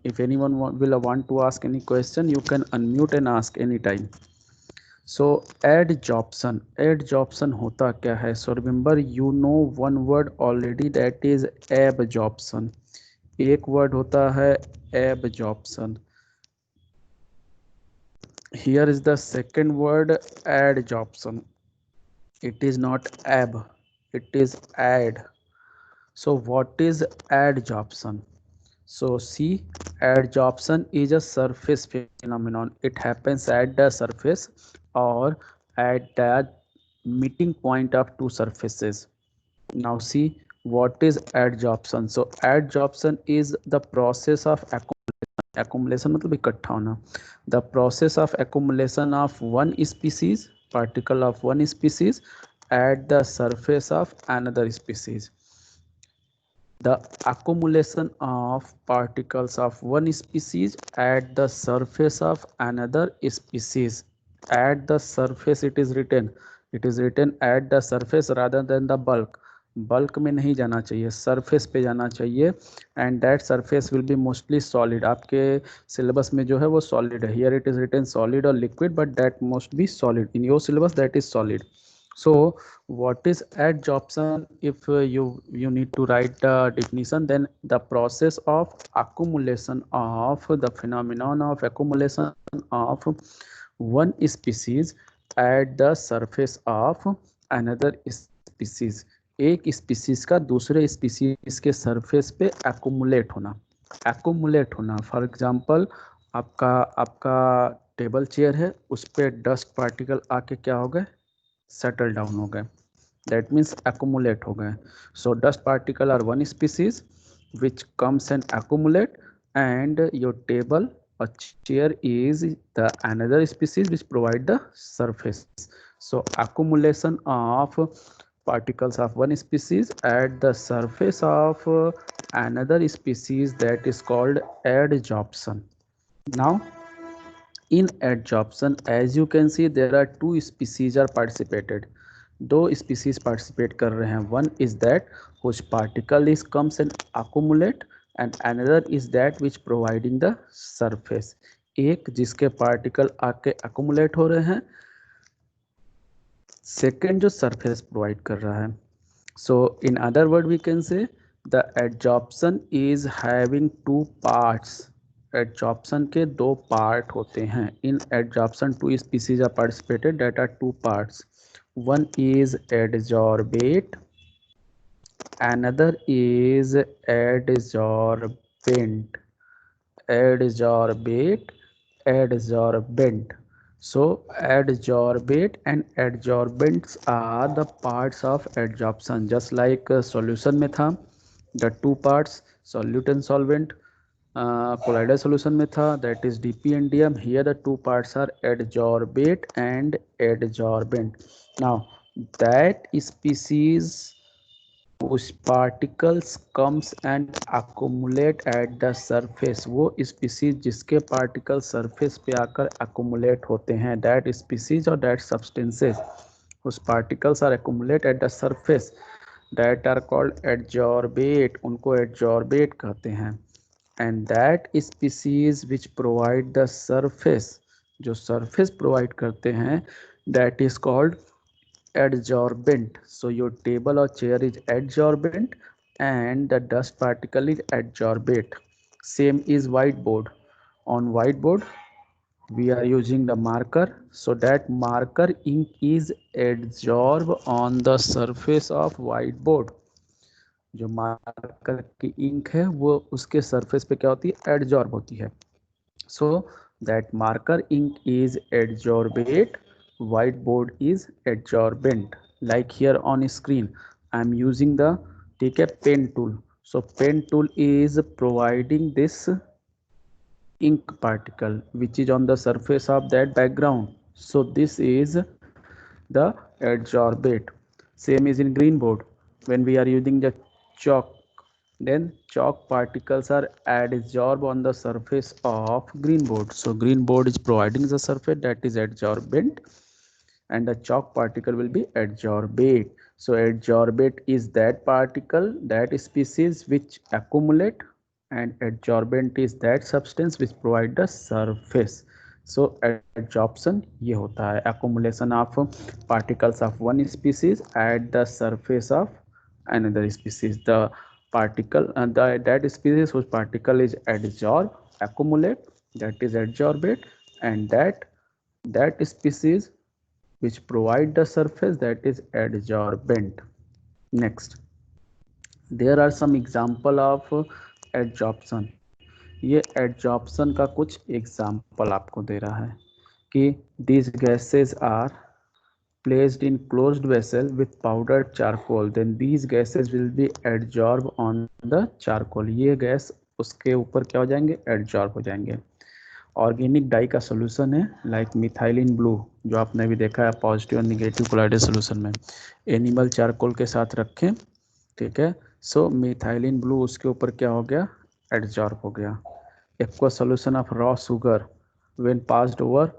If anyone will want to ask any question, you can unmute and ask anytime. So adsorption होता क्या है? So remember, you know one word already, that is absorption. एक word होता है absorption. Here is the second word, adsorption. It is not ab, it is ad. So what is adsorption? So see, adsorption is a surface phenomenon. It happens at the surface or at the meeting point of two surfaces. Now see, what is adsorption? So adsorption is the process of accumulation मतलब इकट्ठा होना. The process of accumulation of one species, particle of one species at the surface of another species. The accumulation of particles of one species at the surface of another species. At the surface it is written at the surface rather than the bulk. Bulk में नहीं जाना चाहिए, surface पे जाना चाहिए. And that surface will be mostly solid. आपके syllabus में जो है वो सॉलिड है. Here it is written solid और liquid, but that most be solid. In your syllabus that is solid. So what is adsorption? If you need to write the definition, then the process of accumulation of the phenomenon of accumulation of one species at the surface of another species. एक species का दूसरे species के surface पे accumulate होना. For example, आपका table chair है, उस पर डस्ट पार्टिकल आके क्या हो गए? सेटल डाउन हो गए. दैट मीन्स accumulate हो गए. So dust particle are one species which comes and accumulate, and your table or chair is the another species which provide the surface. So accumulation of particles of one species at the surface of another species, that is called adsorption. Now in adsorption, as you can see, there are two species are participated. दो species participate कर रहे हैं. One is that whose particle is comes and accumulate, and another is that which providing the surface. एक जिसके particle आके accumulate हो रहे हैं, second जो surface provide कर रहा है. So in other word we can say the adsorption is having two parts. Adsorption के दो पार्ट होते हैं. In adsorption two species are participated, that are two parts. One is adsorbate, another is adsorbent. Adsorbate. So adsorbate and adsorbents are the parts of adsorption. Just like solution में था, the two parts, solute and solvent. Colloidal solution में था, that is DP and DM. Here the two parts are adsorbate and adsorbent. Now that species whose particles comes and accumulate at the surface, वो species जिसके particles surface पे आकर accumulate होते हैं, that species or that substances whose particles are accumulate at the surface, that are called adsorbate. उनको adsorbate कहते हैं. And that species which provide the surface, जो surface provide करते हैं, that is called adsorbent. So your table or chair is adsorbent and the dust particle is adsorbate. Same is whiteboard. On whiteboard we are using the marker, so that marker ink is adsorbed on the surface of whiteboard. जो marker की ink है वो उसके surface पे क्या होती है? Adsorb होती है. So that marker ink is adsorbate, whiteboard is adsorbent. Like here on screen I am using the, ठीक है, pen tool. So pen tool is providing this ink particle which is on the surface of that background. So this is the adsorbate. Same is in green board. When we are using the chalk, then chalk particles are adsorbed on the surface of green board. So green board is providing the surface, that is adsorbent, and the chalk particle will be adsorbate. So adsorbate is that particle, that species which accumulate and adsorbent is that substance which provide the surface. So adsorption ये होता है accumulation of particles of one species at the surface of another species. The particle that species whose particle is adsorbed accumulate, that is adsorbate, and that species which provide the surface, that is adsorbent. Next, there are some example of adsorption. ये adsorption का कुछ example आपको दे रहा है कि these gases are placed in closed vessel with powdered charcoal, then these gases will be adsorbed on the charcoal. ये gas उसके ऊपर क्या हो जाएंगे, एडजॉर्ब हो जाएंगे. ऑर्गेनिक डाई का सोल्यूशन है लाइक मिथाइलिन ब्लू, जो आपने भी देखा है पॉजिटिव और निगेटिव कोलाइडल सोल्यूशन में. एनिमल चारकोल के साथ रखें, ठीक है. सो मिथाइलिन ब्लू उसके ऊपर क्या हो गया, एडजॉर्ब हो गया. Aqua solution of raw sugar when passed over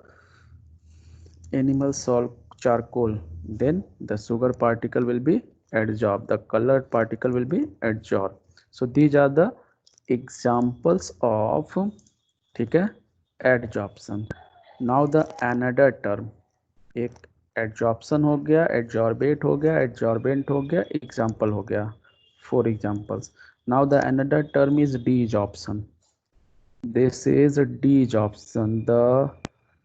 animal salt charcoal, then the sugar particle will be adsorbed, the colored particle will be adsorbed. So these are the examples of, ठीक है, adsorption. Now the another term, एक adsorption हो गया, adsorbate हो गया, adsorbent हो गया, example हो गया, 4 examples. Now the another term is desorption. This is desorption, the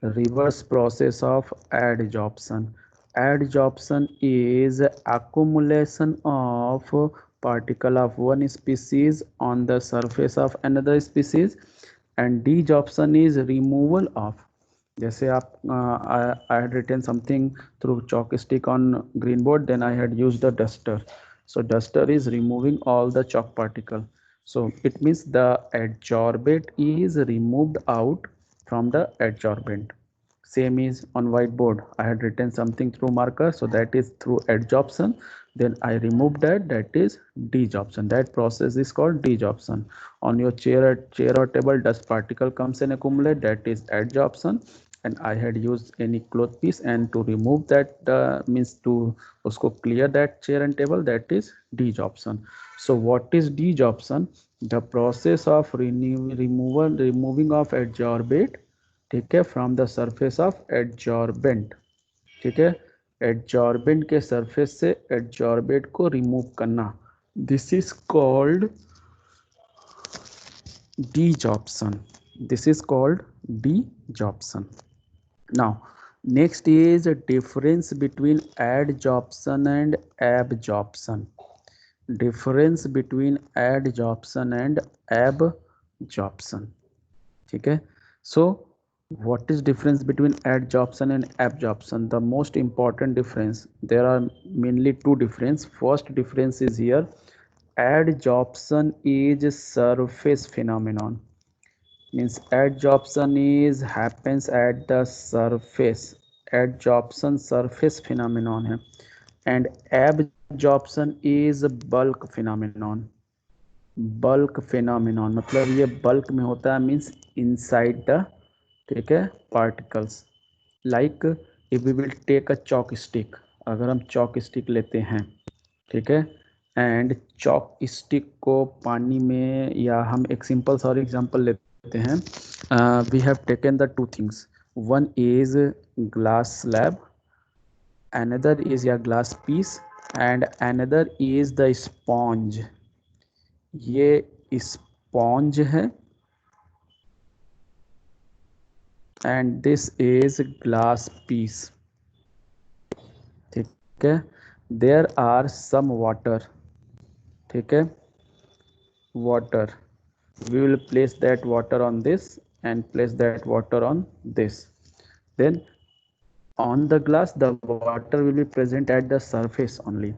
reverse process of adsorption. Adsorption is accumulation of particle of one species on the surface of another species, and desorption is removal of. जैसे आप I had written something through chalk stick on green board, then I had used the duster. So duster is removing all the chalk particle. So it means the adsorbate is removed out from the adsorbent. Same is on whiteboard. I had written something through marker, so that is through adsorption. Then I removed that, that is desorption. That process is called desorption. On your chair or table, dust particle comes and accumulate, that is adsorption. And I had used any cloth piece and to remove that means to usko clear that chair and table, that is desorption. So what is desorption? The process of removing of adsorbate, ठीक है, from the surface of adsorbent. ठीक है, adsorbent के surface से adsorbate को remove करना, this is called desorption. This is called desorption. Now next is a difference between adsorption and absorption. Difference between adsorption and absorption. ठीक है. So what is difference between adsorption and absorption? The most important difference, there are mainly two difference. First difference is here, adsorption is surface phenomenon, means adsorption is happens at the surface, adsorption surface phenomenon है, and absorption is bulk phenomenon. bulk phenomenon मतलब ये bulk में होता है, means inside the, ठीक है, particles. like if we will take a chalk stick, अगर हम chalk stick लेते हैं, ठीक है, एंड चॉक स्टिक को पानी में, या हम एक सिंपल सा एग्जांपल लेते हैं. We have taken the two things, one is glass slab, another is या glass piece, and another is the sponge. ये स्पॉन्ज है and this is glass piece. ठीक है, देयर आर सम वाटर, ठीक है, water, we will place that water on this and place that water on this. Then on the glass the water will be present at the surface only,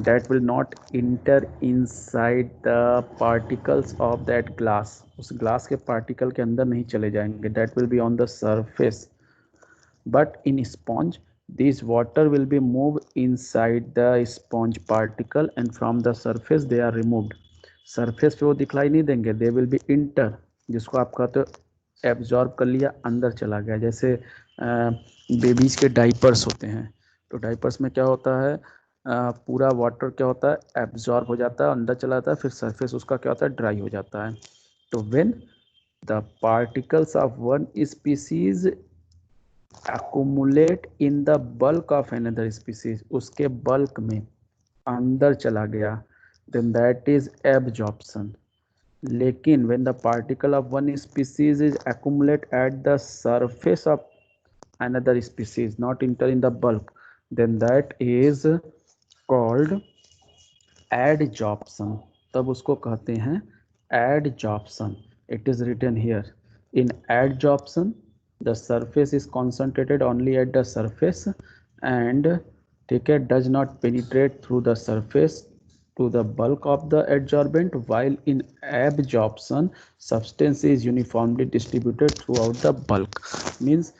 that will not enter inside the particles of that glass. उस glass के particle के अंदर नहीं चले जाएंगे, that will be on the surface. But in sponge this water will be moved inside the sponge particle and from the surface they are removed. Surface पे वो दिखलाई नहीं देंगे, दे विल बी इंटर, जिसको आप कहते हो एब्जॉर्ब कर लिया, अंदर चला गया. जैसे बेबीज के डाइपर्स होते हैं, तो डाइपर्स में क्या होता है, पूरा वाटर क्या होता है, एब्जॉर्ब हो जाता है, अंदर चला जाता है, फिर सरफेस उसका क्या होता है, ड्राई हो जाता है। तो when the particles of one species accumulate in the bulk of another species, उसके बल्क में अंदर चला गया, then that is absorption. लेकिन when the particle of one species is accumulate at the surface of another species, not enter in the bulk, then that is called adsorption. तब उसको कहते हैं adsorption. It is written here. In adsorption, the surface is concentrated only at the surface and ठीक है does not penetrate through the surface to the bulk of the adsorbent, while in absorption substance is uniformly distributed throughout the bulk. Means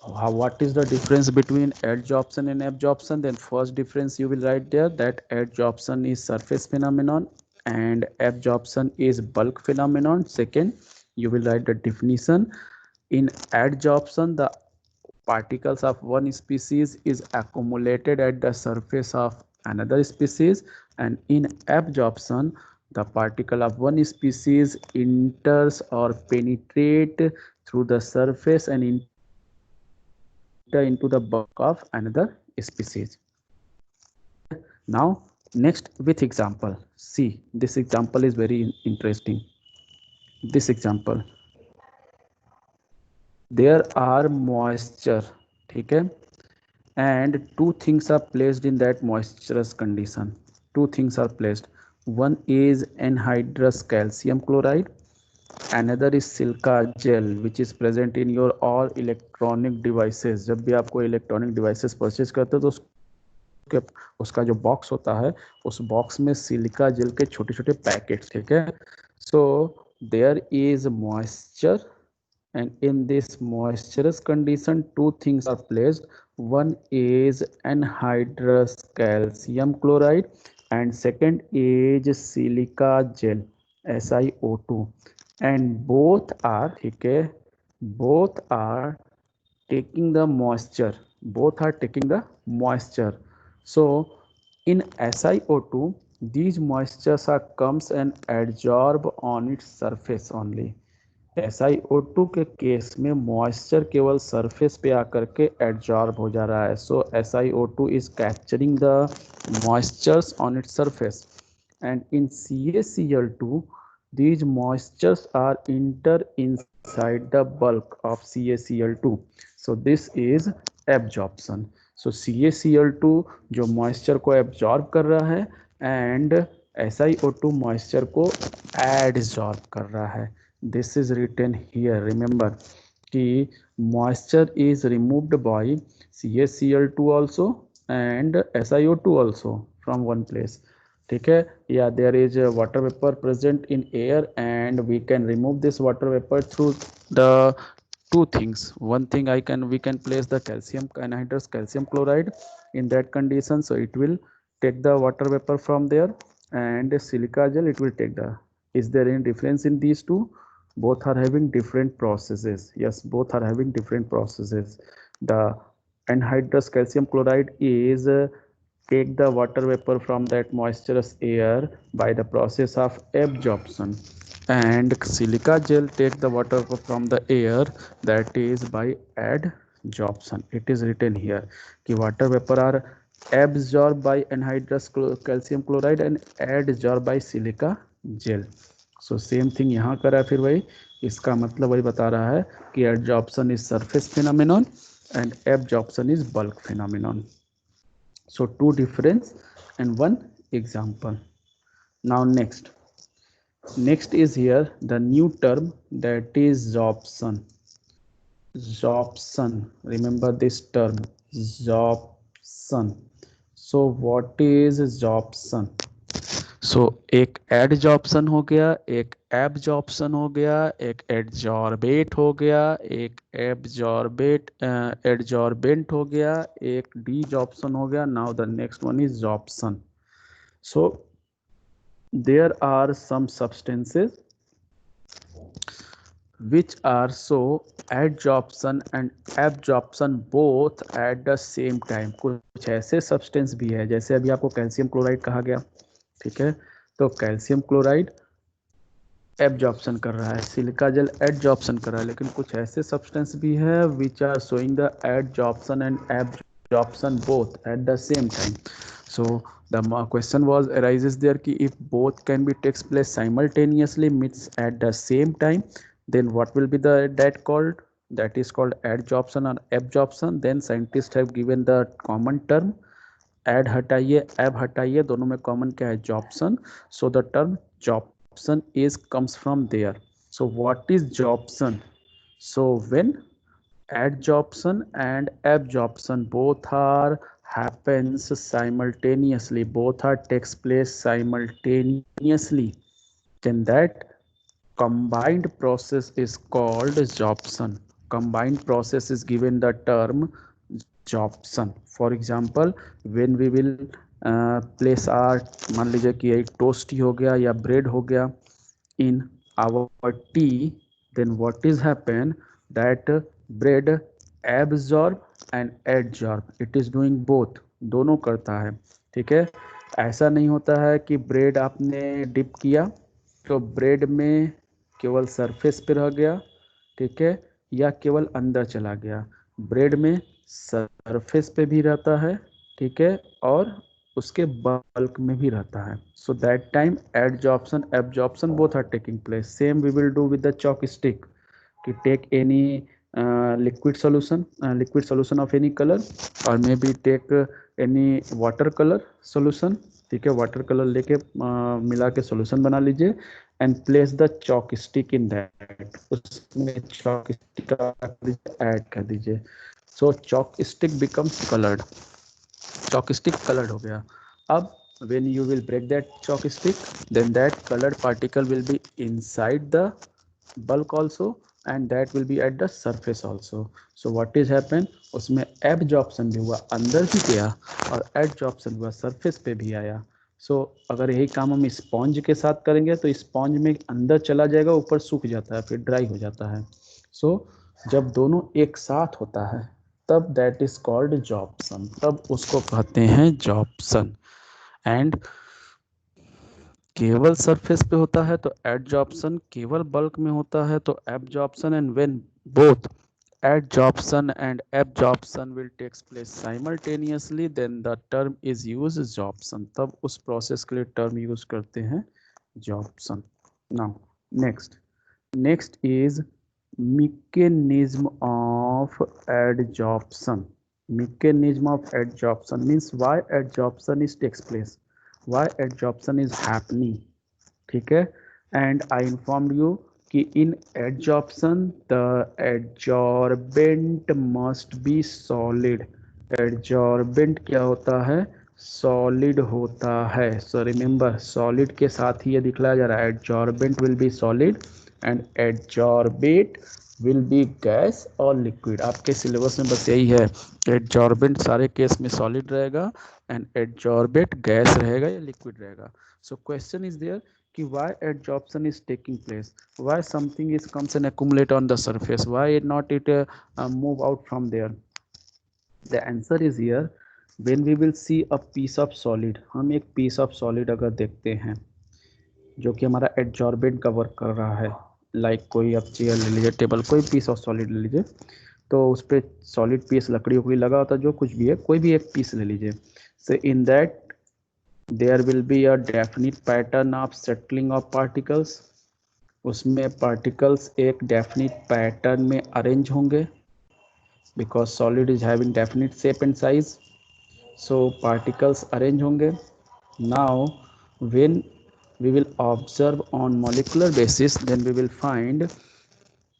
what is the difference between adsorption and absorption? Then first difference you will write there that adsorption is surface phenomenon and absorption is bulk phenomenon. Second, you will write the definition. In adsorption, the particles of one species is accumulated at the surface of another species, and in absorption the particle of one species enters or penetrate through the surface and into the bulk of another species. Now next with example, see this example is very interesting. This example, there are moisture, ठीक है, and two things are placed in that moisturous condition. Two things are placed. One is anhydrous calcium chloride, another is silica gel which is present in your all electronic devices. जब भी आपको electronic devices purchase करते हो तो उसका जो box होता है उस बॉक्स में सिलिका जेल के छोटे छोटे पैकेट्स, ठीक है. So there is moisture and in this moisturous condition two things are placed. One is anhydrous calcium chloride and second is silica gel SiO2, and both are ठीक है, both are taking the moisture, both are taking the moisture. So in SiO2 these moistures are comes and adsorb on its surface only. SiO2 के case में moisture केवल surface पे आकर के adsorb हो जा रहा है. सो SiO2 is capturing the moistures on its surface, and in CaCl2 these moistures are enter inside the bulk of CaCl2. So this is absorption. So CaCl2 जो मॉइस्चर को एब्जॉर्ब कर रहा है एंड SiO2 मॉइस्चर को adsorb कर रहा है. This is written here. Remember कि moisture is removed by CaCl2 also and SiO2 also from one place. ठीक है, yeah, there is a water vapor present in air and we can remove this water vapor through the two things. One thing we can place the calcium anhydrous calcium chloride in that condition, so it will take the water vapor from there, and silica gel it will take the. Is there any difference in these two? Both are having different processes. Yes, both are having different processes. The anhydrous calcium chloride is take the water vapor from that moisturous air by the process of absorption, and silica gel take the water vapor from the air, that is by adsorption. It is written here कि water vapor are absorbed by anhydrous calcium chloride and adsorbed by silica gel. So same thing यहाँ करा है. फिर वही इसका मतलब वही बता रहा है कि adsorption is surface phenomenon and absorption is bulk phenomenon. So two difference and one example. Now next is here the new term that is sorption. Absorption, remember this term, absorption. So what is absorption? So एक adsorption हो गया, एक absorption हो गया, एक adsorbate हो गया, एक एडजॉर्बेंट हो गया, एक डीजॉर्प्शन हो गया. Now the next one is sorption. So there are some substances which are so adsorption and absorption both at the same time। कुछ ऐसे सब्सटेंस भी है, जैसे अभी आपको कैल्शियम क्लोराइड कहा गया, ठीक है, तो कैल्शियम क्लोराइड एब्जॉर्प्शन कर रहा है, सिलिका जेल एडजॉर्प्शन कर रहा है, लेकिन कुछ ऐसे सब्सटेंस भी है which are showing the adsorption and absorption both at the same time. So the question was arises there ki if both can be takes place simultaneously means at the same time, then what will be the that called, that is called adsorption or absorption। then scientists have given the common term ad हटाइए ab हटाइए, दोनों में common क्या है, sorption. So the term sorption is comes from there. So what is sorption? So when adsorption and absorption both are happens simultaneously, both are takes place simultaneously, then that combined process is called jobson। combined process is given the term jobson। for example when we will place our, मान लीजिए कि एक toast ही हो गया या bread हो गया in our tea, then what is happen that bread absorb and adsorb, it is doing both, दोनों करता है, ठीक है। ऐसा नहीं होता है कि ब्रेड आपने डिप किया तो ब्रेड में केवल सरफेस पे रह गया, ठीक है, या केवल अंदर चला गया। ब्रेड में सरफेस पे भी रहता है, ठीक है, और उसके बल्क में भी रहता है। So that time adsorption absorption both are taking place. Same we will do with the chalk stick कि take any liquid solution of any color or maybe take any water color solution, ठीक है, water colour लेके मिला के solution बना लीजिए and place the chalk stick in that, उसमें chalk stick add कर दीजिए। So chalk stick becomes coloured, chalk stick coloured हो गया। अब when you will break that chalk stick, then that colored particle will be inside the bulk also and that will be at the surface also। so what is happen, उसमें absorption भी हुआ, अंदर भी गया, और adsorption हुआ, surface पे भी आया। अगर यही काम हम स्पॉन्ज के साथ करेंगे तो स्पॉन्ज में अंदर चला जाएगा, ऊपर सूख जाता है, फिर ड्राई हो जाता है। जब दोनों एक साथ होता है तब दैट इज कॉल्ड जॉब्सन, तब उसको कहते हैं जॉब्सन। एंड केवल सरफेस पे होता है तो एडजॉर्प्शन, केवल बल्क में होता है तो absorption. And when both adsorption and absorption will takes place simultaneously, then the term is used jobson, तब उस प्रोसेस के लिए टर्म यूज करते हैं sorption. Now next is mechanism of adsorption। mechanism of adsorption means why adsorption is takes place, why adsorption is happening, ठीक है। And I inform you कि in adsorption the adsorbent must be solid. Adsorbent क्या होता है, solid होता है। So remember solid के साथ ही ये दिखलाया जा रहा है, adsorbent will be solid and adsorbate will be gas और लिक्विड। आपके सिलेबस में बस यही है, एडजॉर्बेंट सारे केस में सॉलिड रहेगा एंड एडजॉर्बेट गैस रहेगा या लिक्विड रहेगा। सो क्वेश्चन इज देयर कि why adsorption is taking place, why something is comes and accumulate on the surface, why not it move out from there। the answer is here, when we will see a piece of solid, हम एक piece of solid अगर देखते हैं जो कि हमारा adsorbent का work कर रहा है, लाइक कोई आप चेयर ले लीजिए, टेबल, कोई पीस ऑफ सॉलिड ले लीजिए, तो उस पर सॉलिड पीस लकड़ी उकड़ी लगा होता है, जो कुछ भी है, कोई भी एक पीस ले लीजिए। So in that there will be a definite pattern of settling of particles, उसमें particles एक definite pattern में arrange होंगे because solid is having definite shape and size, so particles arrange होंगे। now when we will observe on molecular basis, then we will find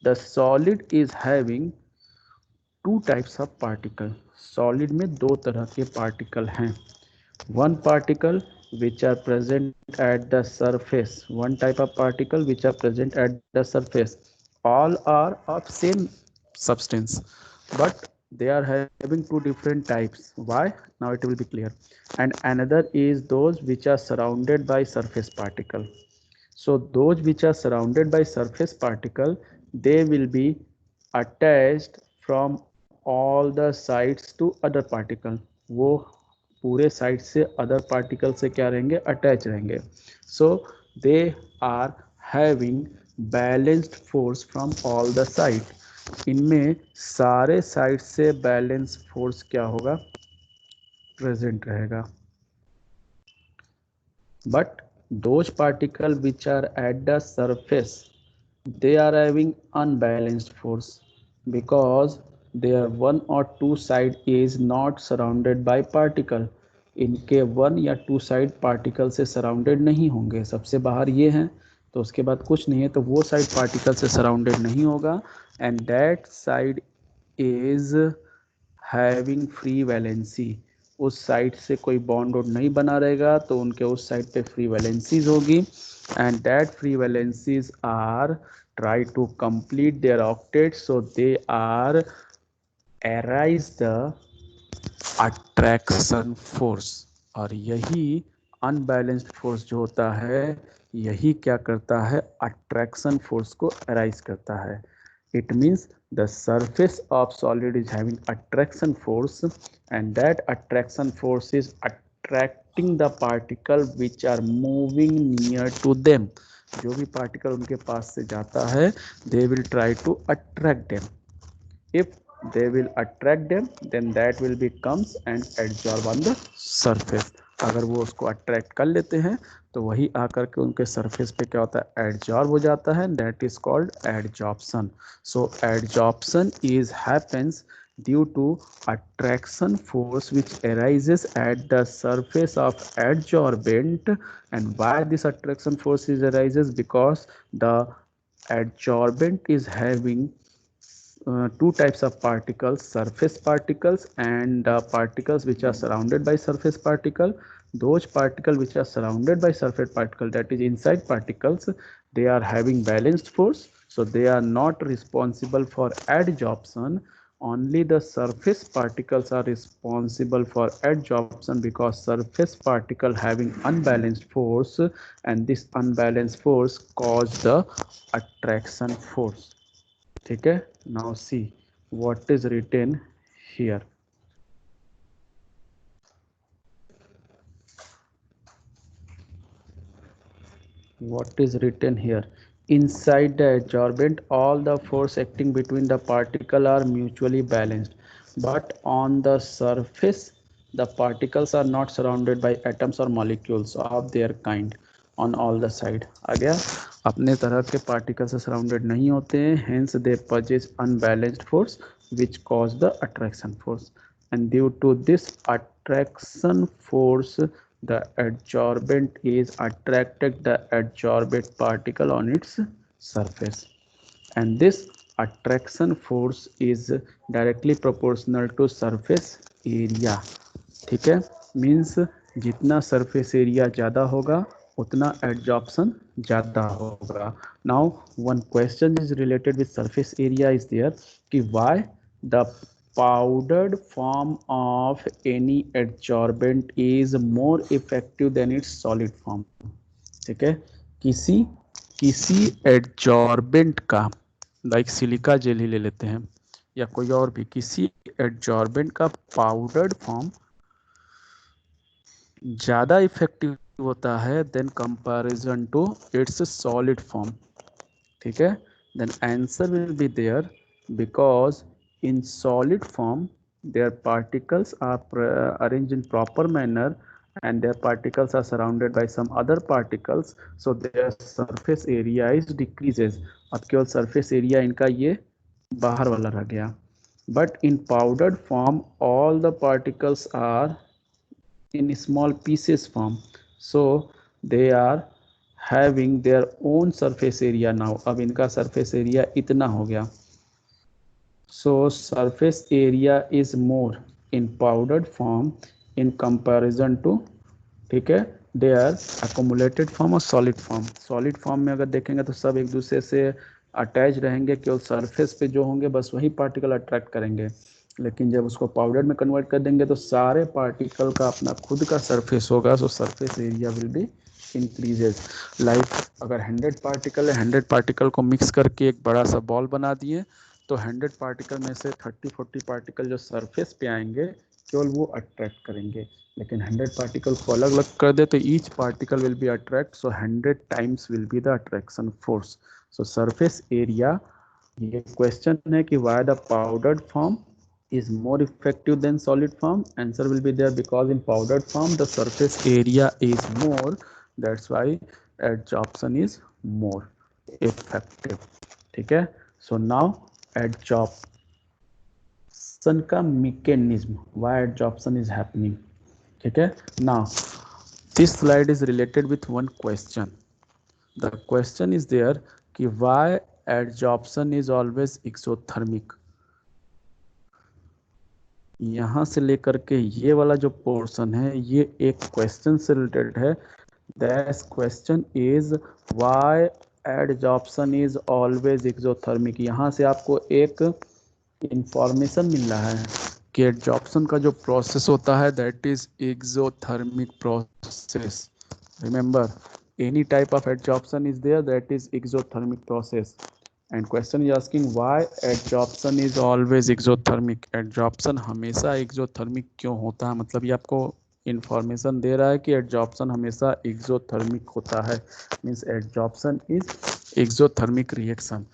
the solid is having two types of particle। solid में दो तरह के particle हैं, one particle which are present at the surface, one type of particle which are present at the surface, all are of same substance but they are having two different types, why, now it will be clear। and another is those which are surrounded by surface particle। so those which are surrounded by surface particle, they will be attached from all the sides to other particle. वो पूरे side से other particle से क्या रहेंगे, attach रहेंगे. So they are having balanced force from all the side. इनमें सारे side से बैलेंस फोर्स क्या होगा, प्रेजेंट रहेगा. But those particles which are at the surface, they are having unbalanced force because their one or two side is not surrounded by particle. इनके one या to side particle से surrounded नहीं होंगे. सबसे बाहर ये हैं तो उसके बाद कुछ नहीं है, तो वो साइड पार्टिकल से सराउंडेड नहीं होगा. And that side is having free valency. उस साइड से कोई बॉन्ड वॉन्ड नहीं बना रहेगा, तो उनके उस साइड पे फ्री वैलेंसीज होगी. And that free valencies are try to complete their octet, so they are arise the attraction force. और यही अनबैलेंस्ड फोर्स जो होता है, यही क्या करता है, अट्रैक्शन फोर्स को अराइज करता है. It means the surface of solid is having attraction force, and that attraction force is attracting the particle which are moving near to them. जो भी पार्टिकल उनके पास से जाता है, they will try to attract them. If they will attract them, then that will becomes and adsorb on the surface. अगर वो उसको attract कर लेते हैं तो वही आकर के उनके सरफेस पे क्या होता है, एडजॉर्ब हो जाता है. That is called adsorption. So adsorption is happens due to attraction force which arises at the surface of adsorbent. And why this attraction force is arises, because the adsorbent is having two types of particles, surface particles and particles which are surrounded by surface particle. Those particles which are surrounded by surface particle, that is inside particles, they are having balanced force, so they are not responsible for adsorption. Only the surface particles are responsible for adsorption, because surface particle having unbalanced force, and this unbalanced force cause the attraction force. ठीक है. Now see what is written here. What is written here? Inside the adsorbent, all the force acting between the particle are mutually balanced, but on the surface the particles are not surrounded by atoms or molecules of their kind on all the side. आ गया, अपने तरह के particle से surrounded नहीं होते हैं, hence they possess unbalanced force which cause the attraction force. And due to this attraction force, the adsorbent is attracted the adsorbate particle on its surface, and this attraction force is directly proportional to surface area. ठीक है, means जितना surface area ज़्यादा होगा उतना adsorption ज़्यादा होगा. Now one question is related with surface area is there कि why the powdered form of any adsorbent is more effective than its solid form. ठीक है, किसी किसी एडजॉर्बेंट का, लाइक सिलिका जेल ही ले लेते हैं या कोई और भी, किसी एडजॉर्बेंट का पाउडर्ड फॉर्म ज़्यादा इफेक्टिव होता है than comparison to its solid form. ठीक है, then answer will be there because in solid form their particles are arranged in proper manner and their particles are surrounded by some other particles, so their surface area is decreases. अब केवल surface area इनका ये बाहर वाला रह गया. But in powdered form all the particles are in small pieces form, so they are having their own surface area now. अब इनका surface area इतना हो गया. So surface area is more in powdered form in comparison to, ठीक है, their accumulated form और solid form. solid form में अगर देखेंगे तो सब एक दूसरे से अटैच रहेंगे, केवल सरफेस पे जो होंगे बस वही पार्टिकल अट्रैक्ट करेंगे. लेकिन जब उसको पाउडर में कन्वर्ट कर देंगे तो सारे पार्टिकल का अपना खुद का सरफेस होगा, सो surface area will be increases. Like अगर 100 पार्टिकल है, 100 पार्टिकल को मिक्स करके एक बड़ा सा बॉल बना दिए, तो 100 पार्टिकल में से 30-40 पार्टिकल जो सरफेस पे आएंगे केवल वो अट्रैक्ट करेंगे, लेकिन 100 पार्टिकल को अलग अलग कर दे तो each particle will B attract, so 100 times will be the attraction force. So surface area, ये क्वेश्चन है कि why the powdered form is more effective than solid form. Answer will be there because in powdered form the surface area is more, that's why adsorption is more effective. ठीक है, so now adsorption का mechanism, why adsorption is happening. ठीक है, now this slide is related with one question. The question is there कि why adsorption is always exothermic. यहाँ से लेकर के ये वाला जो पोर्शन है ये एक क्वेश्चन से रिलेटेड है। That question is why adsorption is always exothermic. यहाँ से आपको एक इंफॉर्मेशन मिल रहा है कि एडजॉर्प्शन का जो प्रोसेस होता है that is exothermic process. Remember, any type of adsorption is there that is exothermic process. And question is asking why adsorption is always exothermic. Adsorption हमेशा एक्सोथर्मिक क्यों होता है, मतलब ये आपको इंफॉर्मेशन दे रहा है कि एडजॉर्प्शन हमेशा एक्सोथर्मिक होता है। Means adsorption is exothermic reaction.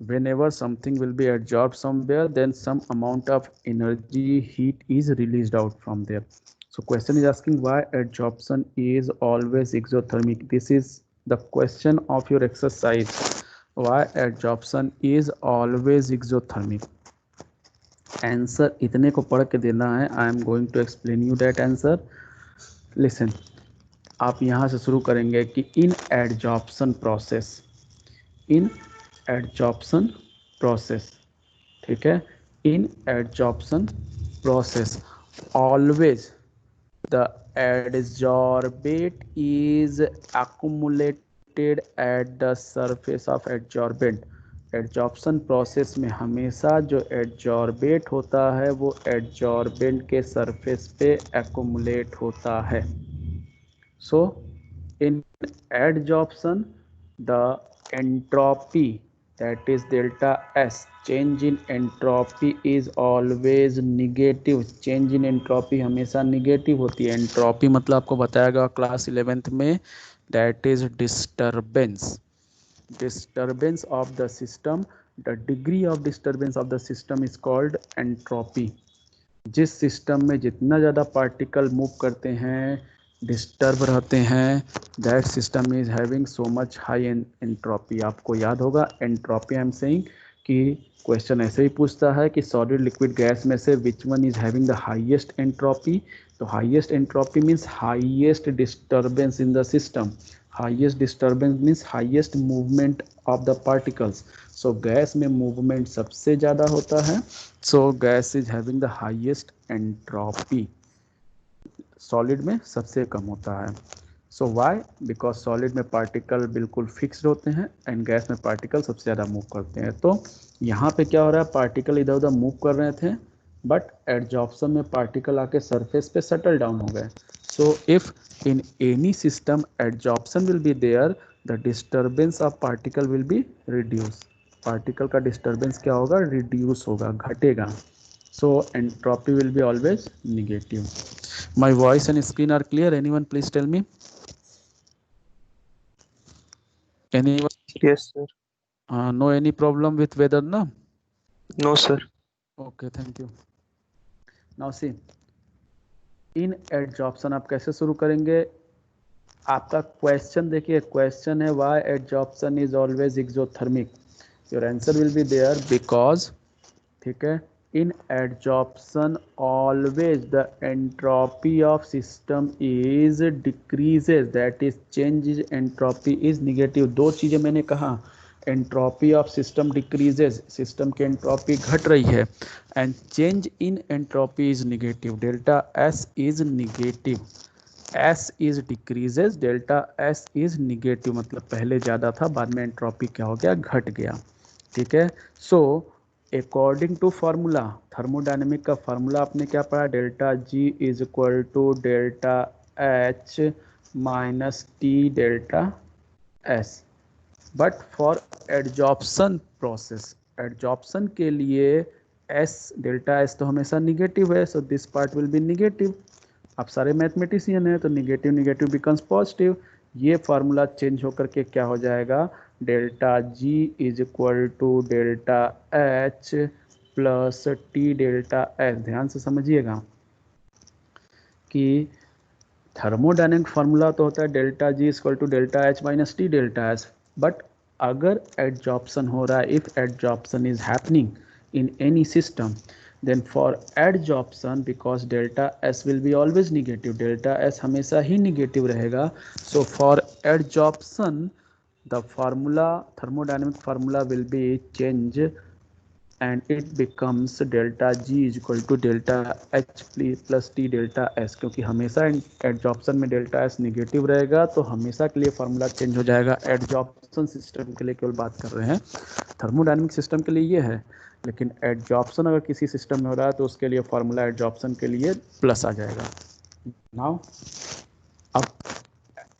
Whenever something will be adsorbed somewhere, then some amount of energy, heat is released out from there. So question is asking why adsorption is always exothermic. This is the question of your exercise. Why adsorption is always exothermic. Answer इतने को पढ़ के देना है। I am going to explain you that answer. Listen, आप यहाँ से शुरू करेंगे कि in adsorption process, in adsorption process, ठीक है, in adsorption process always the adsorbate is accumulated at the surface of adsorbent. Adsorption process में हमेशा जो एडजॉर्बेट होता है वो एडजॉर्बेंट के सरफेस पे एक्यूमुलेट होता है। So in adsorption the entropy that is delta S, change in entropy is always negative. change in entropy हमेशा negative होती है। entropy मतलब आपको बताया गया क्लास 11th में, that is disturbance, disturbance of the system. the degree of disturbance of the system is called entropy. जिस system में जितना ज़्यादा पार्टिकल मूव करते हैं, डिस्टर्ब रहते हैं, that system is having so much high entropy. आपको याद होगा एंट्रोपी, आई एम सेइंग कि क्वेश्चन ऐसे ही पूछता है कि सॉलिड लिक्विड गैस में से which one is having the highest entropy. तो highest entropy means highest disturbance in the system. Highest disturbance means highest movement of the particles. So gas में movement सबसे ज़्यादा होता है, so gas is having the highest entropy. Solid में सबसे कम होता है। सो व्हाई, बिकॉज सॉलिड में पार्टिकल बिल्कुल फिक्स्ड होते हैं एंड गैस में पार्टिकल सबसे ज़्यादा मूव करते हैं। तो यहाँ पे क्या हो रहा है, पार्टिकल इधर उधर मूव कर रहे थे बट एडजॉर्प्शन में पार्टिकल आके सरफेस पे सेटल डाउन हो गए। So if in any system adsorption will be there, the disturbance of particle will be reduce. Particle का डिस्टर्बेंस क्या होगा, रिड्यूस होगा, घटेगा। So entropy will be always negative. My voice and screen are clear? Anyone please tell me? Anyone? Yes, sir. No any problem with weather, na? No, sir. Okay, thank you. Now see, in adsorption आप कैसे शुरू करेंगे? आपका question देखिए, question है why adsorption is always exothermic. Your answer will be there because, ठीक है, in adsorption always the entropy of system is decreases, that is change in entropy is negative. दो चीज़ें मैंने कहा, entropy of system decreases, system की entropy घट रही है, and change in entropy is negative, delta S is negative. S is decreases, delta S is negative, मतलब पहले ज़्यादा था बाद में एंट्रोपी क्या हो गया, घट गया। ठीक है, so according to formula, thermodynamic का फार्मूला आपने क्या पढ़ा, delta G is equal to delta H minus T delta S. But for adsorption process, adsorption के लिए S डेल्टा S तो हमेशा निगेटिव है, so this part will be negative. आप सारे मैथमेटिशियन हैं तो निगेटिव निगेटिव बिकम्स पॉजिटिव। ये फार्मूला चेंज होकर के क्या हो जाएगा, delta G is equal to delta H plus T delta S। ध्यान से समझिएगा कि थर्मोडायनेमिक फार्मूला तो होता है delta G equal to delta H minus T delta S, but अगर एडजॉर्प्शन हो रहा है, if adsorption is happening in any system, then for adsorption, because delta S will be always negative, delta S हमेशा ही negative रहेगा, so for adsorption the formula, thermodynamic formula will be changed and it becomes delta G is equal to delta H plus T delta S। क्योंकि हमेशा adsorption में delta S negative रहेगा तो हमेशा के लिए फार्मूला चेंज हो जाएगा। एडजॉर्प्शन सिस्टम के लिए केवल बात कर रहे हैं, थर्मोडायनेमिक सिस्टम के लिए ये है, लेकिन एडजॉर्प्शन अगर किसी सिस्टम में हो रहा है तो उसके लिए फार्मूला एडजॉर्प्शन के लिए प्लस आ जाएगा। नाउ अब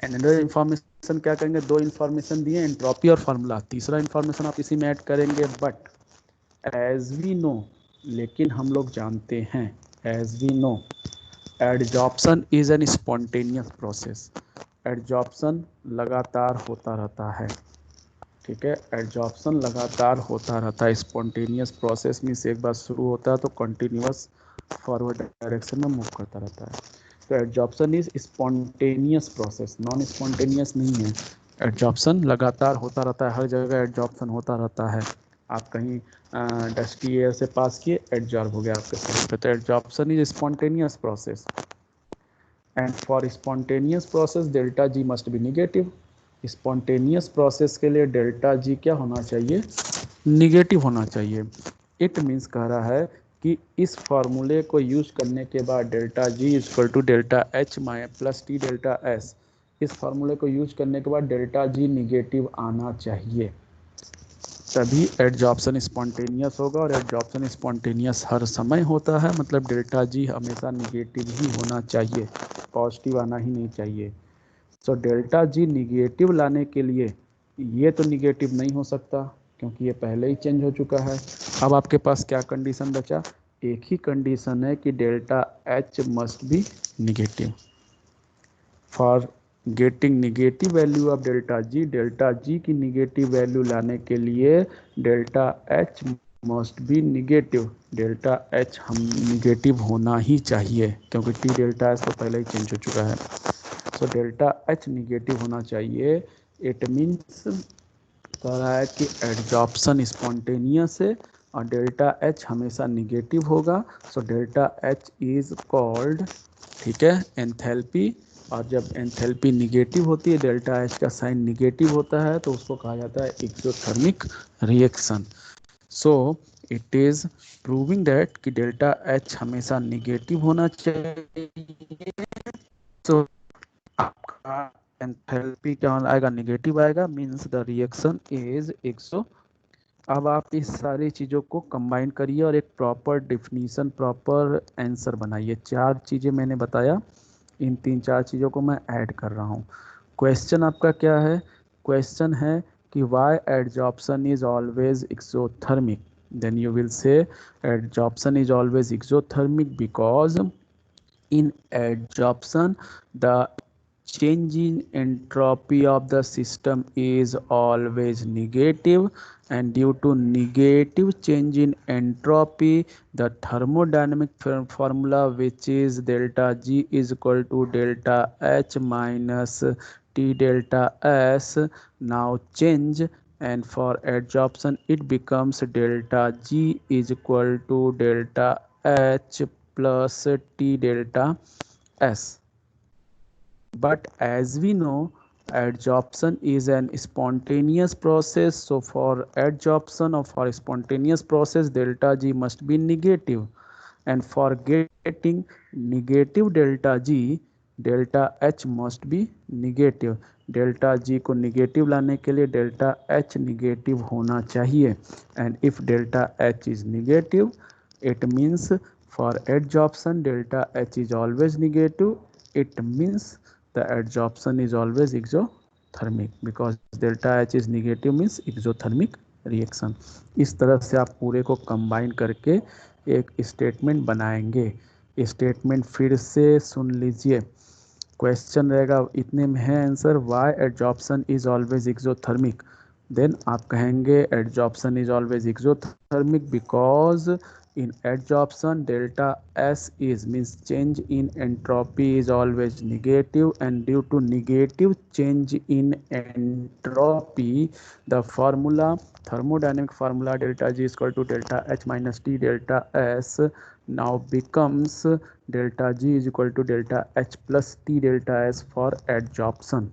अनदर इंफॉर्मेशन क्या करेंगे, दो इंफॉर्मेशन दिए, एंट्रोपी और फार्मूला, तीसरा इंफॉर्मेशन आप इसी में ऐड करेंगे। बट एज वी नो, लेकिन हम लोग जानते हैं, as we know adsorption is an spontaneous process. Adsorption लगातार होता रहता है, ठीक है, एडजॉर्प्शन लगातार होता रहता है। स्पॉन्टेनियस प्रोसेस मीन्स एक बार शुरू होता है तो कंटिन्यूस फॉरवर्ड डायरेक्शन में मूव करता रहता है। तो adsorption is spontaneous process, non spontaneous नहीं है। एडजॉर्प्शन लगातार होता रहता है, हर जगह एडजॉर्प्शन होता रहता है। आप कहीं डस्टी एयर से पास किए, एडजॉर्ब हो गया आपके शरीर पे, तो adsorption is spontaneous process. And for spontaneous process delta G must be negative. Spontaneous process के लिए डेल्टा जी क्या होना चाहिए, निगेटिव होना चाहिए। इट मीन्स कह रहा है कि इस फार्मूले को यूज करने के बाद delta G equal to delta H plus T delta S, इस फार्मूले को यूज करने के बाद डेल्टा जी निगेटिव आना चाहिए, तभी एडजॉर्प्शन स्पॉन्टेनियस होगा। और एडजॉर्प्शन स्पॉन्टेनियस हर समय होता है, मतलब डेल्टा जी हमेशा निगेटिव ही होना चाहिए, पॉजिटिव आना ही नहीं चाहिए। सो डेल्टा जी निगेटिव लाने के लिए ये तो निगेटिव नहीं हो सकता क्योंकि ये पहले ही चेंज हो चुका है। अब आपके पास क्या कंडीशन बचा, एक ही कंडीशन है कि delta H must be negative. For getting negative value of delta G की निगेटिव वैल्यू लाने के लिए delta H must be negative, delta H हम निगेटिव होना ही चाहिए क्योंकि टी डेल्टा एच तो पहले ही चेंज हो चुका है। सो डेल्टा एच निगेटिव होना चाहिए। इट मीन्स कह रहा है कि एडजॉर्प्शन स्पॉन्टेनियस है और डेल्टा एच हमेशा निगेटिव होगा। So delta H is called, ठीक है, एंथैल्पी। और जब एंथैल्पी निगेटिव होती है, डेल्टा एच का साइन निगेटिव होता है, तो उसको कहा जाता है exothermic reaction. So it is proving that कि डेल्टा एच हमेशा निगेटिव होना चाहिए। तो आपका एंथैल्पी क्या आएगा, निगेटिव आएगा, मींस द रिएक्शन इज एक्सो। अब आप इस सारी चीज़ों को कंबाइन करिए और एक प्रॉपर डिफिनीशन, प्रॉपर आंसर बनाइए। चार चीज़ें मैंने बताया, इन तीन चार चीज़ों को मैं ऐड कर रहा हूँ। क्वेश्चन आपका क्या है, क्वेश्चन है कि why adsorption is always exothermic, then you will say adsorption is always exothermic because in adsorption the change in entropy of the system is always negative, and due to negative change in entropy the thermodynamic formula, which is delta G is equal to delta H minus T delta S, now change, and for adsorption it becomes delta G is equal to delta H plus T delta S. But as we know, adsorption is an spontaneous process, so for adsorption or for spontaneous process delta G must be negative, and for getting negative delta G delta H must be negative. Delta G को negative लाने के लिए delta H negative होना चाहिए, and if delta H is negative it means for adsorption delta H is always negative. It means the adsorption is always exothermic because delta H is negative means exothermic reaction. इस तरह से आप पूरे को combine करके एक statement बनाएंगे। Statement फिर से सुन लीजिए, क्वेश्चन रहेगा इतने में है answer, why adsorption is always exothermic. Then आप कहेंगे adsorption is always exothermic because in adsorption delta S is means change in entropy is always negative, and due to negative change in entropy the formula, thermodynamic formula delta G is equal to delta H minus T delta S now becomes delta G is equal to delta H plus T delta S for adsorption.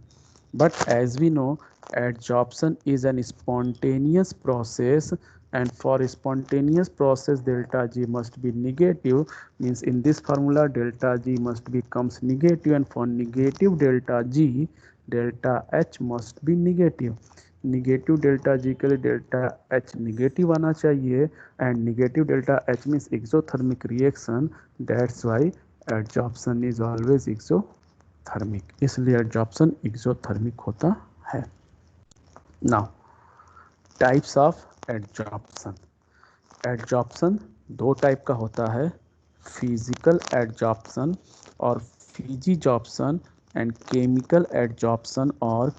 But as we know, adsorption is an spontaneous process, and for spontaneous process delta G must be negative, means in this formula delta G must becomes negative, and for negative delta G delta H must be negative. Negative delta G के लिए delta H negative आना चाहिए, and negative delta H means exothermic reaction, that's why adsorption is always exothermic, इसलिए adsorption exothermic होता है। Now types of adsorption. Adsorption दो type का होता है, फिजिकल एडजॉर्प्शन और फिजिजॉर्प्शन, एंड केमिकल एडजॉर्प्शन और